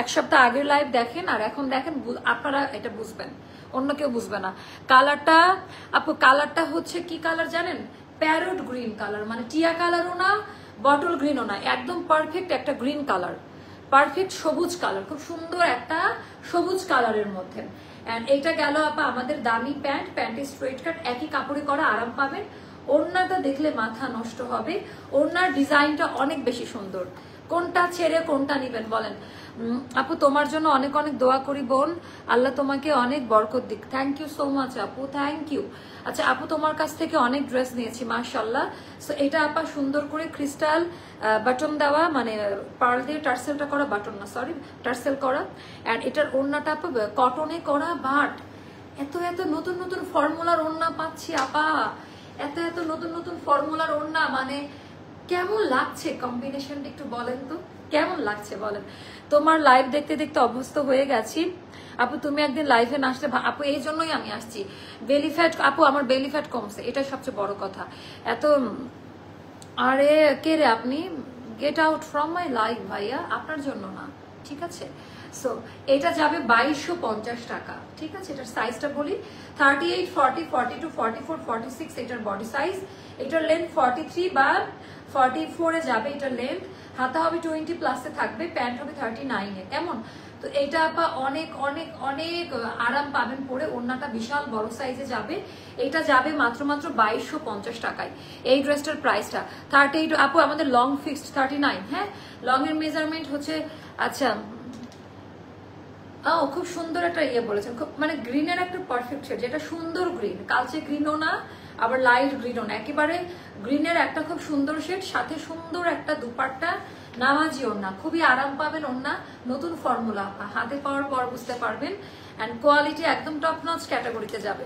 1 সপ্তাহ আগের লাইভ দেখেন আর এখন দেখেন, আপনারা এটা বুঝবেন, অন্য কেউ বুঝবে না। কালারটা আপু, কালারটা হচ্ছে কি কালার জানেন? প্যারট গ্রিন কালার, মানে টিয়া কালারও না বটল গ্রিনও না, একদম পারফেক্ট একটা গ্রিন কালার, পারফেক্ট সবুজ কালার, খুব সুন্দর একটা সবুজ কালারের মধ্যে। এন্ড এইটা গেল আপা আমাদের দামি প্যান্ট, প্যান্টের স্ট্রেট কাট, একই কাপড়ে করা, আরাম পাবেন। ওড়নাটা দেখলে মাথা নষ্ট হবে, ওড়নার ডিজাইনটা অনেক বেশি সুন্দর। কোনটা ছেড়ে কোনটা নিবেন বলেন? আপু তোমার জন্য অনেক অনেক দোয়া করি বোন, আল্লাহ তোমাকে অনেক বরকত দিক। থ্যাংক ইউ সো মাচ আপু, থ্যাংক ইউ। আচ্ছা আপু তোমার কাছ থেকে অনেক ড্রেস নিয়েছি মাশাআল্লাহ। সো এটা আপা সুন্দর করে ক্রিস্টাল বাটন দেওয়া, মানে পার্ল দিয়ে টার্সেলটা করা, বাটন না সরি টার্সেল করা। অ্যান্ড এটার ওড়নাটা আপা কটনে করা, বাট এত এত নতুন নতুন ফর্মুলার ওড়না পাচ্ছি আপা, এত এত নতুন নতুন ফর্মুলার ওড়না, মানে কেমন লাগছে কম্বিনেশনটা একটু বলেন তো, কেমন লাগছে বলেন? তোমার লাইভ দেখতে দেখতে অভ্যস্ত হয়ে গেছি আপু, তুমি একদিন লাইভে না আসলে আপু, এই জন্যই আমি আসছি। বেলি ফ্যাট আপু, আমার বেলি ফ্যাট কমছে, এটা সবচেয়ে বড় কথা। এত আরে কে রে আপনি? Get out from my live ভাইয়া, আপনার জন্য না, ঠিক আছে? সো এটা যাবে 2250 টাকা, ঠিক আছে? এটার সাইজটা বলি 38, 40, 42, 44, 46 এটার বডি সাইজ। এটার লেন্থ 43 বা 44 এ যাবে এটার লেন্থ। হাতা হবে 20 প্লাসে থাকবে, প্যান্ট হবে 39 এ। কেমন? তো এটা আপা অনেক অনেক অনেক আরাম পাবেন পরে, ওড়নাটা বিশাল বড় সাইজে যাবে। এটা যাবে মাত্র 2250 টাকায়। এই ড্রেসটার প্রাইসটা 38। আপু আমাদের লং ফিক্সড 39। হ্যাঁ, লং এর মেজারমেন্ট হচ্ছে, আচ্ছা খুব সুন্দর একটা ইয়ে বলেছেন, খুব মানে গ্রিনের একটা পারফেক্ট শেড, যেটা সুন্দর গ্রিন, কালচে গ্রিনও না আবার লাইট গ্রিনও না, একেবারে গ্রিনের একটা খুব সুন্দর শেড, সাথে সুন্দর একটা দুপাট্টা, নামাজি ওড়না, খুবই আরাম পাবেন ওড়না। নতুন ফর্মুলা, হাতে পাওয়ার পর বুঝতে পারবেন। অ্যান্ড কোয়ালিটি একদম টপ নচ ক্যাটাগরিতে যাবে।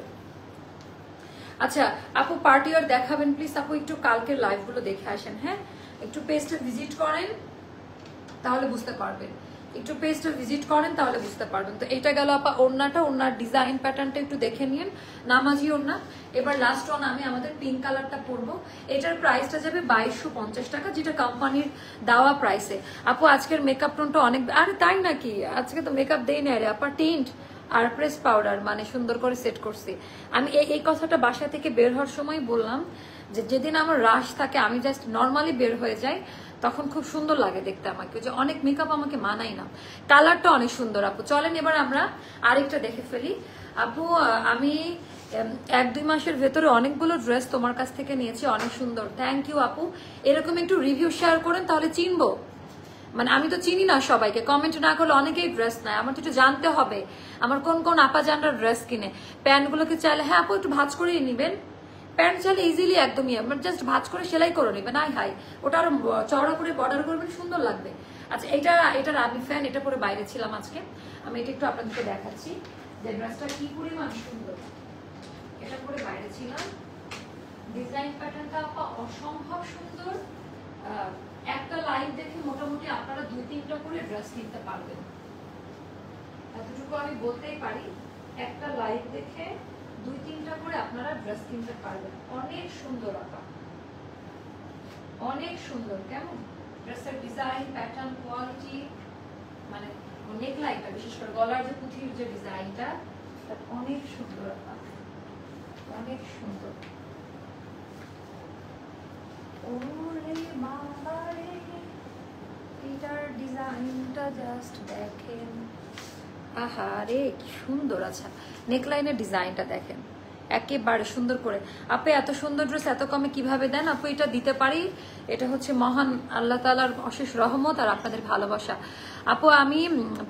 আচ্ছা আপু পার্টি ওয়্যার দেখাবেন প্লিজ? আপু একটু কালকের লাইভগুলো দেখে আসেন, হ্যাঁ একটু পেজটা ভিজিট করেন তাহলে বুঝতে পারবেন, একটু পেজটা ভিজিট করেন তাহলে বুঝতে পারবেন। তো এটা গেল আপা ওড়নাটা, ওড়নার ডিজাইন প্যাটার্নটা একটু দেখে নিন, নামাজি ওড়না। এবার লাস্ট ওয়ান আমি আমাদের পিঙ্ক কালারটা পরবো। এটার প্রাইসটা যাবে 2250 টাকা, যেটা কোম্পানির দেওয়া প্রাইসে। আপু আজকের মেকআপ টোনটা অনেক, আরে তাই নাকি? আজকে তো মেকআপ দেই না রে আপা, টিন্ট আর প্রেস পাউডার মানে সুন্দর করে সেট করছি। আমি এই কথাটা বাসা থেকে বের হওয়ার সময় বললাম যে যেদিন আমার রাশ থাকে আমি জাস্ট নর্মালি বের হয়ে যাই, তখন খুব সুন্দর লাগে দেখতে আমাকে, যে অনেক মেকআপ আমাকে মানাই না। কালারটা অনেক সুন্দর আপু। চলেন এবার আমরা আরেকটা দেখে ফেলি। আপু আমি 1-2 মাসের ভেতরে অনেকগুলো ড্রেস তোমার কাছ থেকে নিয়েছি, অনেক সুন্দর, থ্যাংক ইউ আপু। এরকম একটু রিভিউ শেয়ার করেন তাহলে চিনবো, মানে আমি তো চিনি না সবাইকে, কমেন্ট না করলে অনেকেই ড্রেস নেয়, আমার তো একটু জানতে হবে আমার কোন কোন আপা জানরা ড্রেস কিনে। প্যান্টগুলোকে চাইলে হ্যাঁ আপু একটু ভাঁজ করেই নিবেন, প্যান্ট চাইলে ইজিলি একদমই জাস্ট ভাঁজ করে সেলাই করে নেবেন, আই হাই ওটা আরো চওড়া করে বর্ডার করবেন, সুন্দর লাগবে। আচ্ছা এটার আমি ফ্যান, এটা পরে বাইরে ছিলাম আজকে, আমি এটা একটু আপনাদেরকে দেখাচ্ছি যে ড্রেসটা কি পরিমাণ সুন্দর। এটা পরে বাইরে ছিলাম, ডিজাইন প্যাটার্নটা আপা অসম্ভব সুন্দর। একটা লাইভ দেখে মোটামুটি আপনারা 2-3টা করে ড্রেস কিনতে পারবেন, এতটুকু আমি বলতেই পারি। একটা লাইভ দেখে 2-3টা করে আপনারা ড্রেস কিনতে পারবেন। অনেক সুন্দর আপা, অনেক সুন্দর। কেমন ড্রেসের ডিজাইন প্যাটার্ন কোয়ালিটি, মানে নেক লাইনটা বিশেষ করে গলার যে পুঁথির যে ডিজাইনটা অনেক সুন্দর আপা, অনেক সুন্দর। ওরে বাবা রে, এটার ডিজাইনটা জাস্ট দেখেন, আহারে কি সুন্দর। আচ্ছা নেকলাইনের ডিজাইনটা দেখেন, একেবারে সুন্দর করে। আপু এত সুন্দর ড্রেস এত কমে কিভাবে দেন? আপু এটা দিতে পারি, এটা হচ্ছে মহান আল্লাহ তাআলার অশেষ রহমত আর আপনাদের ভালোবাসা। আপু আমি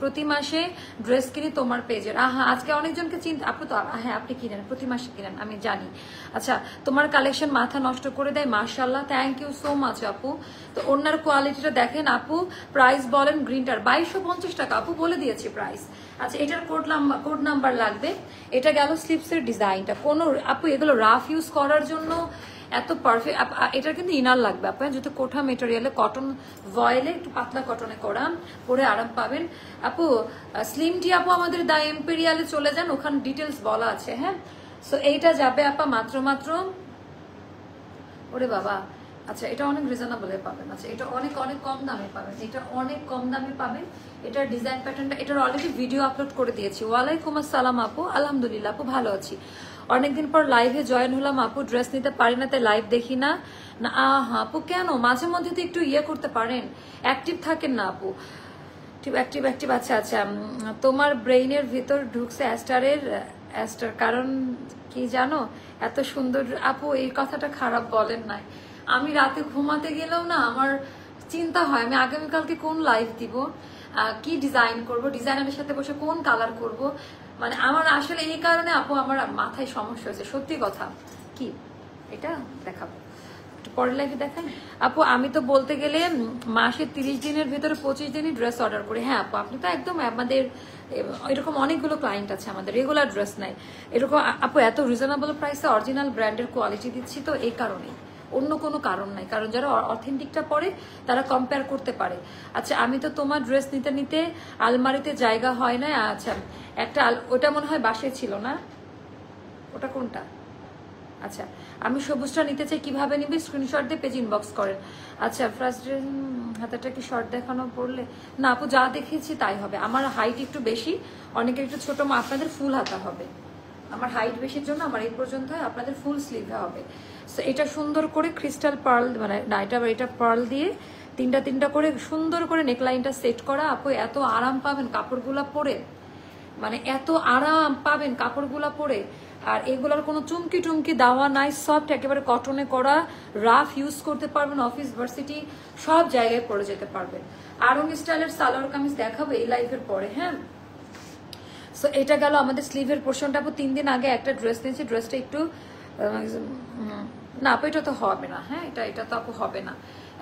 প্রতি মাসে ড্রেস কিনি তোমার পেজের। আজকে অনেকজনকে চিন্তা, আপু তো হ্যাঁ আপনি কিনেন, প্রতি মাসে কিনেন আমি জানি। আচ্ছা তোমার কালেকশন মাথা নষ্ট করে দেয়, মাশাআল্লাহ, থ্যাংক ইউ সো মাচ আপু। তো ওনার কোয়ালিটিটা দেখেন আপু। প্রাইস বলেন গ্রিনটার 2250 টাকা, আপু বলে দিয়েছি প্রাইস। আচ্ছা এটার কোড নাম্বার লাগবে। এটা গেল স্লিপসের ডিজাইনটা। কোনো আপু এগুলো রাফ ইউজ করার জন্য এত পারফেক্ট। এটার কিন্তু ইনার লাগবে আপনার, যেহেতু কোঠা মেটেরিয়ালে, কটন ভয়েলে, একটু পাতলা কটনে করা, পরে আরাম পাবেন আপু। স্লিম টি আপু আমাদের দা এম্পেরিয়ালে চলে যান, ওখানে ডিটেলস বলা আছে। হ্যাঁ সো এইটা যাবে আপা মাত্র ওরে বাবা, আচ্ছা এটা অনেক রিজনেবলে পাবেন। আচ্ছা এটা অনেক অনেক কম দামে পাবেন, এটা অনেক কম দামে পাবেন। এটার ডিজাইন প্যাটার্নটা, এটার অলরেডি ভিডিও আপলোড করে দিয়েছি। ওয়ালাইকুম আসসালাম আপু, আলহামদুলিল্লাহ আপু ভালো আছি। অনেকদিন পর লাইভে জয়েন হলাম আপু, ড্রেস নিতে পারি না তাই লাইভ দেখি না। না আপু কেন? মাঝে মধ্যে তো একটু ইয়ে করতে পারেন, অ্যাক্টিভ থাকেন না আপু। অ্যাক্টিভ আচ্ছা তোমার ব্রেইনের ভিতর ঢুকছে অ্যাস্টার, কারণ কি জানো এত সুন্দর। আপু এই কথাটা খারাপ বলেন নাই, আমি রাতে ঘুমাতে গেলেও না আমার চিন্তা হয় আমি আগামীকালকে কোন লাইভ দিব, কি ডিজাইন করব, ডিজাইনারের সাথে বসে কোন কালার করব, মানে আমার আসলে এই কারণে আপু আমার মাথায় সমস্যা হয়েছে, সত্যি কথা। কি এটা দেখাবো একটু পরের লাইভে দেখাই আপু। আমি তো বলতে গেলে মাসে 30 দিনের ভেতরে 25 দিনই ড্রেস অর্ডার করি। হ্যাঁ আপু আপনি তো একদম আমাদের এরকম অনেকগুলো ক্লায়েন্ট আছে আমাদের, রেগুলার ড্রেস নাই এরকম। আপু এত রিজনেবল প্রাইসে অরিজিনাল ব্র্যান্ডের কোয়ালিটি দিচ্ছি তো এই কারণেই, অন্য কোনো কারণ নাই। কারণ যারা অথেন্টিকটা পরে তারা কম্পেয়ার করতে পারে। আচ্ছা আমি তো তোমার ড্রেস নিতে নিতে আলমারিতে জায়গা হয় না। আচ্ছা একটা ওটা মনে হয় বাসায় ছিল না, ওটা কোনটা? আচ্ছা, আমি সবুজটা নিতে চাই, কিভাবে নিবি? স্ক্রিনশট দিয়ে পেজ ইনবক্স করেন। আচ্ছা, ফার্স্ট হাতাটা কি শর্ট দেখানো পড়লে? না আপু, যা দেখিয়েছি তাই হবে। আমার হাইট একটু বেশি, অনেকের একটু ছোট, আপনাদের ফুল হাতা হবে। আমার হাইট বেশির জন্য আমার এই পর্যন্ত হয়, আপনাদের ফুল স্লিভে হবে। সো এটা সুন্দর করে ক্রিস্টাল পার্ল, মানে না এটা পার্ল দিয়ে তিনটা করে সুন্দর করে নেকলাইনটা সেট করা। আপু এত আরাম পাবেন কাপড়গুলা পরে, মানে এত আরাম পাবেন কাপড়গুলা পরে। আর এগুলোর কোনো চুমকি টুমকি দেওয়া নাই, সফট একেবারে কটনে করা, রাফ ইউজ করতে পারবেন, অফিস ভার্সিটি সব জায়গায় পরে যেতে পারবেন। আরং স্টাইলের সালোয়ার কামিজ দেখাবো এই লাইভের পরে, হ্যাঁ। সো এটা গেল আমাদের স্লিভের পোর্শনটা। আপু 3 দিন আগে একটা ড্রেস নিয়েছি, ড্রেসটা একটু না আপু এটা তো হবে না, হ্যাঁ এটা তো আপু হবে না।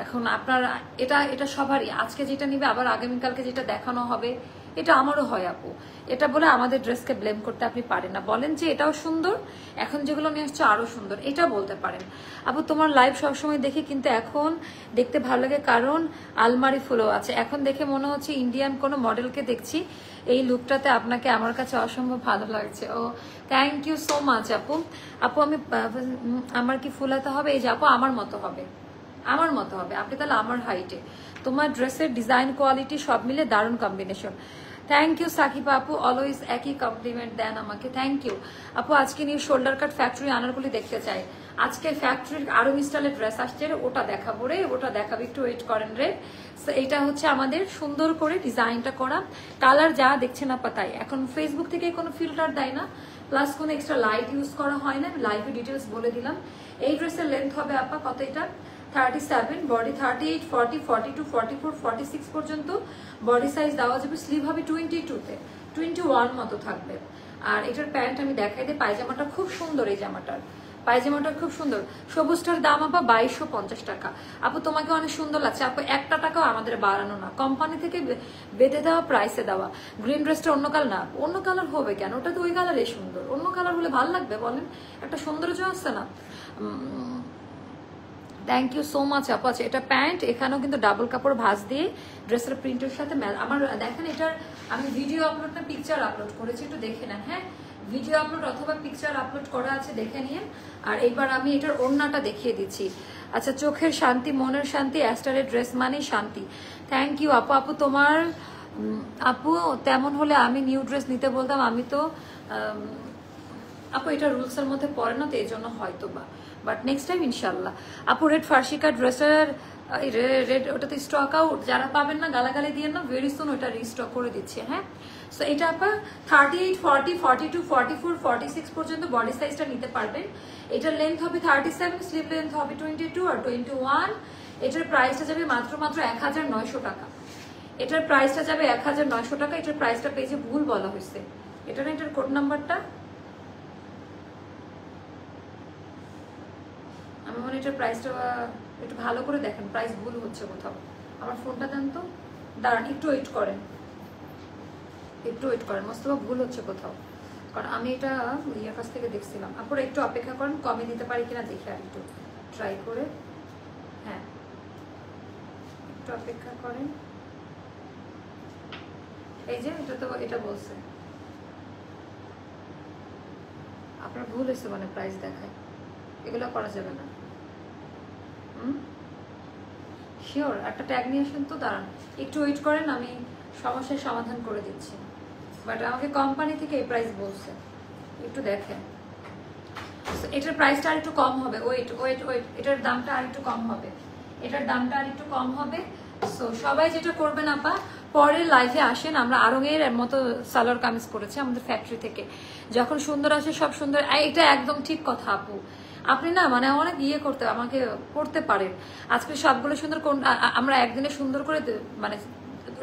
এখন আপনার এটা সবারই, আজকে যেটা নিবে আবার আগামীকালকে যেটা দেখানো হবে, এটা আমারও হয় আপু। এটা বলে আমাদের ড্রেসকে ব্লেম করতে আপনি পারেন না। বলেন যে এটাও সুন্দর, এখন যেগুলো নিয়ে আসছে আরো সুন্দর, এটা বলতে পারেন। আপু তোমার লাইভ সবসময় দেখি, কিন্তু এখন দেখতে ভালো লাগে কারণ আলমারি ফুলও আছে। এখন দেখে মনে হচ্ছে ইন্ডিয়ান কোনো মডেলকে দেখছি। এই লুকটাতে আপনাকে আমার কাছে অসম্ভব ভালো লাগছে। ও থ্যাংক ইউ সো মাচ আপু। আপু আমি আমার কি ফুলাতে হবে? এই যে আপু আমার মতো হবে, আমার মতো হবে। আপনি তাহলে আমার হাইটে। তোমার ড্রেসের ডিজাইন কোয়ালিটি সব মিলে দারুণ কম্বিনেশন। থ্যাংক ইউ সাকিবা আপু, অলওয়েজ একই কমপ্লিমেন্ট দেন আমাকে, থ্যাংক ইউ আপু। আজকে নিয়ে শোল্ডার কাট ফ্যাক্টরি আনারগুলি দেখতে চাই। আজকে ফ্যাক্টরির আরো স্টাইলের ড্রেস আসছে, ওটা দেখাবো রে, ওটা দেখাবো, একটু ওয়েট করেন রে। এটা হচ্ছে আমাদের সুন্দর করে ডিজাইনটা করা, কালার যা দেখছেন আপা তাই। এখন ফেসবুক থেকে কোনো ফিল্টার দেয় না, প্লাস কোনো এক্সট্রা লাইট ইউজ করা হয় না। লাইভে ডিটেলস বলে দিলাম। এই ড্রেসের লেন্থ হবে আপা কত? এটা 37, বডি 38, 40, 42, 44, 46 পর্যন্ত বডি সাইজ দেওয়া যাবে। স্লিভ হবে 22-তে, 21 মতো থাকবে। আর এটার প্যান্ট আমি দেখাই দিই। পায়জামাটা খুব সুন্দর, এই জামাটার পায়জামাটা খুব সুন্দর। সবুজটার দাম আপা 2250 টাকা। আপু তোমাকে অনেক সুন্দর লাগছে আপু, একটা টাকাও আমাদের বাড়ানো না, কোম্পানি থেকে বেঁধে দেওয়া প্রাইসে দেওয়া। গ্রিন ড্রেসটা অন্য কালার না, অন্য কালার হবে কেন? ওটা তো ওই কালারে সুন্দর, অন্য কালার হলে ভালো লাগবে বলেন? একটা সৌন্দর্য আসছে না? থ্যাংক ইউ সো মাচ আপু। আচ্ছা, এটা প্যান্ট, এখানেও কিন্তু ডাবল কাপড় ভাঁজ দিয়ে ড্রেসের প্রিন্টের সাথে আমার দেখেন, এটার আমি ভিডিও আপলোড না পিকচার আপলোড করেছি, একটু দেখে নেন। হ্যাঁ, ভিডিও আপলোড অথবা পিকচার আপলোড করা আছে, দেখে নিন। আর এইবার আমি এটার ওড়নাটা দেখিয়ে দিচ্ছি। আচ্ছা, চোখের শান্তি, মনের শান্তি, অ্যাস্টারের ড্রেস মানে শান্তি। থ্যাংক ইউ আপু। আপু তোমার আপু তেমন হলে আমি নিউ ড্রেস নিতে বলতাম, আমি তো আপু এটা রুলসের মধ্যে পড়ে না, তো এই জন্য হয়তো বা, বাট নেক্সট টাইম ইনশাল্লাহ। আপু রেড ফার্সিকা ড্রেসের রেড, ওটা তো স্টক আউট, যারা পাবেন না গালাগালি দিয়ে না, ভেরি সুন ওটা রিস্টক করে দিচ্ছে। হ্যাঁ, সো এটা আপা 38, 40, 42, 44, 46 পর্যন্ত বডি সাইজটা নিতে পারবেন। এটার লেন্থ হবে 37, স্লিভ লেন্থ হবে 22 আর 21। এটার প্রাইসটা যাবে মাত্র 1900 টাকা। এটার প্রাইসটা যাবে 1900 টাকা। এটার প্রাইসটা পেজে ভুল বলা হয়েছে, এটা না, এটার কোড নাম্বারটা আমি মনে, এটার প্রাইসটা একটু ভালো করে দেখেন, প্রাইস ভুল হচ্ছে কোথাও। আমার ফোনটা দেন তো, দাঁড়ান একটু ওয়েট করেন, একটু ওয়েট করেন, মোস্তফা ভুল হচ্ছে কোথাও, কারণ আমি এটা ইয়ের কাছ থেকে দেখছিলাম। আপনারা একটু অপেক্ষা করেন, কমে দিতে পারি কিনা দেখে আর একটু ট্রাই করে। হ্যাঁ, একটু অপেক্ষা করেন। এই যে এটা তো এটা বলছে আপনার ভুল হয়েছে, মানে প্রাইস দেখায়, এগুলো করা যাবে না। শিওর একটা ট্যাগ নিয়ে আসেন তো, দাঁড়ান একটু ওয়েট করেন, আমি সমস্যার সমাধান করে দিচ্ছি। বাট আমাকে কোম্পানি থেকে এই প্রাইস বলছে, একটু দেখেন। এটার প্রাইসটা আর একটু কম হবে, ওয়েট ওয়েট ওয়েট, এটার দামটা আর একটু কম হবে, এটার দামটা আর একটু কম হবে। সো সবাই যেটা করবেন আপা, পরের লাইভে আসেন। আমরা আরঙের মতো সালোয়ার কামিজ করেছি আমাদের ফ্যাক্টরি থেকে, যখন সুন্দর আসে সব সুন্দর। এটা একদম ঠিক কথা আপু, আপনি না মানে অনেক ইয়ে করতে আমাকে করতে পারেন। আজকে সবগুলো সুন্দর কোন আমরা একদিনে সুন্দর করে মানে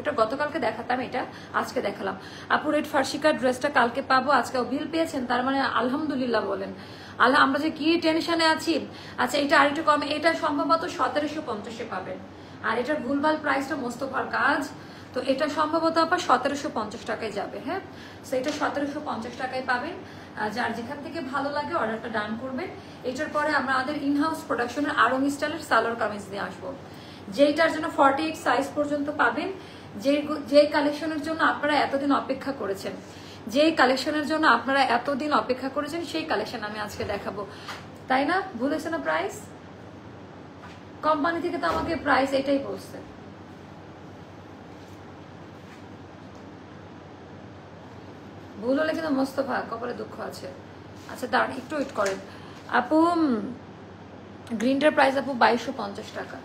ওটা গতকালকে দেখাতাম, এটা আজকে দেখালাম। আপু রেড ফার্সিকার ড্রেসটা কালকে পাবো, আজকে বিল পেয়েছেন, তার মানে আলহামদুলিল্লাহ বলেন। আল্লাহ, আমরা যে কি টেনশনে আছি। আচ্ছা, এটা আরেকটু কমে, এটা সম্ভবত 1750-এ পাবেন। আর এটার ভুলভাল প্রাইসটা মোস্তফার কাজ, তো এটা সম্ভবত আপনার 1750 টাকায় যাবে। হ্যাঁ, সো এটা 1750 টাকায় পাবেন। যার যেখান থেকে ভালো লাগে অর্ডারটা ডান করবেন। এটার পরে আমরা আমাদের ইনহাউস প্রোডাকশনের আরং স্টাইলের সালোয়ার কামিজ নিয়ে আসবো, যেটার জন্য 48 সাইজ পর্যন্ত পাবেন। যে কালেকশনের জন্য আপনারা এতদিন অপেক্ষা করেছেন, যে কালেকশনের জন্য আপনারা এতদিন অপেক্ষা করেছেন, সেই কালেকশন আমি আজকে দেখাবো। তাই না? ভুলেছে না প্রাইস? কোম্পানি থেকে তো আমাকে প্রাইস এটাই বলছে। ভুল হলে কিন্তু মোস্তফা কপালে দুঃখ আছে। আচ্ছা দাঁড়ান একটু ওয়েট করেন আপু। গ্রিনটার প্রাইস আপু 2250 টাকা।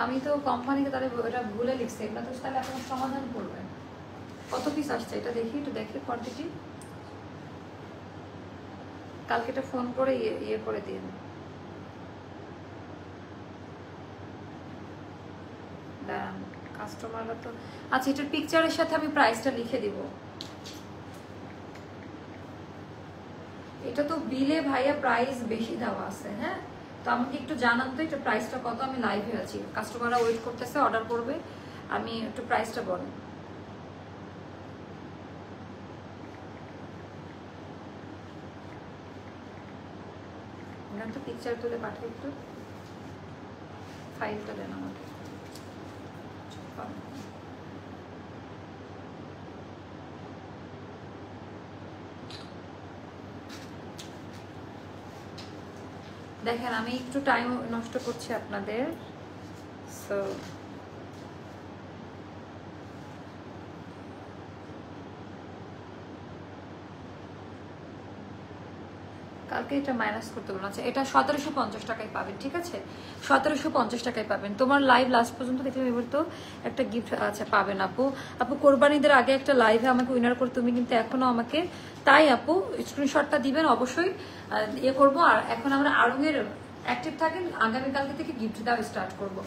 আমি তো কোম্পানিকে তাহলে ওটা ভুলে লিখছি, এটা তো তাহলে আপনার সমাধান করবেন। কত পিস আসছে এটা দেখি, একটু দেখে কোয়ান্টিটি। কালকে এটা ফোন করে ইয়ে করে দিন। দাঁড়ান কাস্টমাররা তো, আচ্ছা এটার পিকচারের সাথে আমি প্রাইসটা লিখে দিব। এটা তো বিলে ভাইয়া প্রাইস বেশি দেওয়া আছে। হ্যাঁ তো আমাকে একটু জানান তো এটা প্রাইসটা কত। আমি লাইভে আছি, কাস্টমাররা ওয়েট করতেছে, অর্ডার করবে। আমি একটু প্রাইসটা বলেন। তো পিকচার তুলে পাঠাই, একটু ফাইলটা দেন আমাকে। দেখেন আমি একটু টাইম নষ্ট করছি আপনাদের। সো কালকে এটা মাইনাস করতে বলুন। আচ্ছা এটা 1750 টাকায় পাবেন, ঠিক আছে? 1750 টাকায় পাবেন। তোমার লাইভ লাস্ট পর্যন্ত দেখলে এবার তো একটা গিফট আচ্ছা পাবেন আপু। আপু কোরবানিদের আগে একটা লাইভে আমাকে উইনার করে তুমি কিন্তু এখনো আমাকে, তাই আপু স্ক্রিনশটটা দিবেন অবশ্যই, ইয়ে করবো। আর এখন আমরা আরঙের অ্যাক্টিভ থাকেন, আগামীকালকে থেকে গিফট দেওয়া স্টার্ট করব।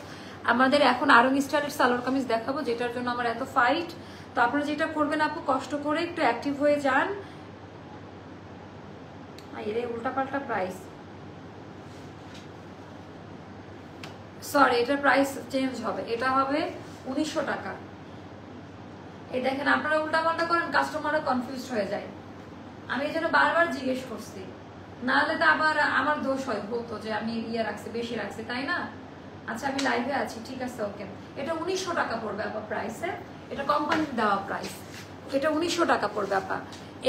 আমাদের এখন আরং স্টাইলের সালোয়ার কামিজ দেখাবো, যেটার জন্য আমার এত ফাইট। তো আপনারা যেটা করবেন আপু, কষ্ট করে একটু অ্যাক্টিভ হয়ে যান। এর উল্টাপাল্টা প্রাইস, সরি এটার প্রাইস চেঞ্জ হবে, এটা হবে 1900 টাকা। এই দেখেন আপনারা উল্টাপাল্টা করেন, কাস্টমাররা কনফিউজ হয়ে যায়। আমি এই জন্য বারবার জিজ্ঞেস করছি, নাহলে তো আবার আমার দোষ হয়, বলতো যে আমি ইয়ে রাখছি, বেশি রাখছি, তাই না? আচ্ছা আমি লাইভে আছি, ঠিক আছে ওকে। এটা 1900 টাকা পড়বে আপা প্রাইসে, এটা কোম্পানির দেওয়া প্রাইস। এটা 1900 টাকা পড়বে আপা।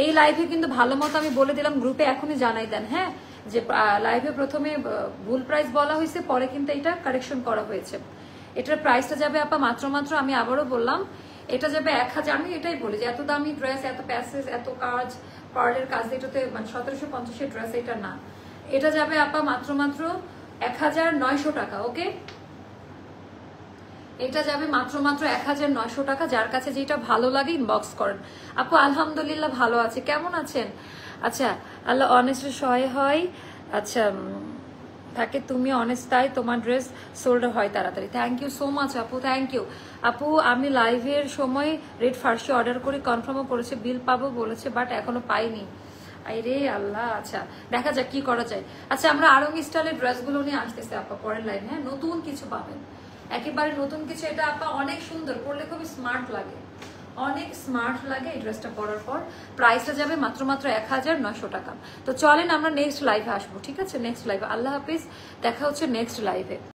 এই লাইভে কিন্তু ভালো মতো আমি বলে দিলাম, গ্রুপে এখনই জানাই দেন। হ্যাঁ যে লাইভে প্রথমে ভুল প্রাইস বলা হয়েছে, পরে কিন্তু এটা কারেকশন করা হয়েছে। এটার প্রাইসটা যাবে আপা মাত্র আমি আবারও বললাম, এটা যাবে 1000। আমি এটাই বলি যে এত দামি ড্রেস, এত প্যাসেজ, এত কাজ, পার্লের কাজ, এটাতে মানে 1750 ড্রেস এটা না। এটা যাবে আপা মাত্র 1900 টাকা। ওকে এটা যাবে মাত্র 1900 টাকা। যার কাছে যেটা ভালো লাগে ইনবক্স করেন। আপু আলহামদুলিল্লাহ ভালো আছে, কেমন আছেন? আচ্ছা আল্লাহ অনেস্ট সহায় হয়। আচ্ছা থাকে তুমি অনেস্ট, তাই তোমার ড্রেস সোল্ড হয় তাড়াতাড়ি। থ্যাংক ইউ সো মাচ আপু, থ্যাংক ইউ আপু। আমি লাইভের সময় রেড ফার্স্টে অর্ডার করে কনফার্মও করেছে, বিল পাবো বলেছে, বাট এখনো পাইনি। আরে আল্লাহ, আচ্ছা দেখা যাক কি করা যায়। আচ্ছা আমরা আরং স্টাইলের ড্রেসগুলো নিয়ে আসতেছি আপা পরের লাইভে। হ্যাঁ নতুন কিছু পাবেন, একেবারে নতুন কিছু। এটা আপা অনেক সুন্দর, পরলে খুবই স্মার্ট লাগে, অনেক স্মার্ট লাগে এই ড্রেসটা পরার পর। প্রাইসটা যাবে মাত্র 1900 টাকা। তো চলেন আমরা নেক্সট লাইভে আসবো, ঠিক আছে? নেক্সট লাইভে। আল্লাহ হাফিজ, দেখা হচ্ছে নেক্সট লাইভে।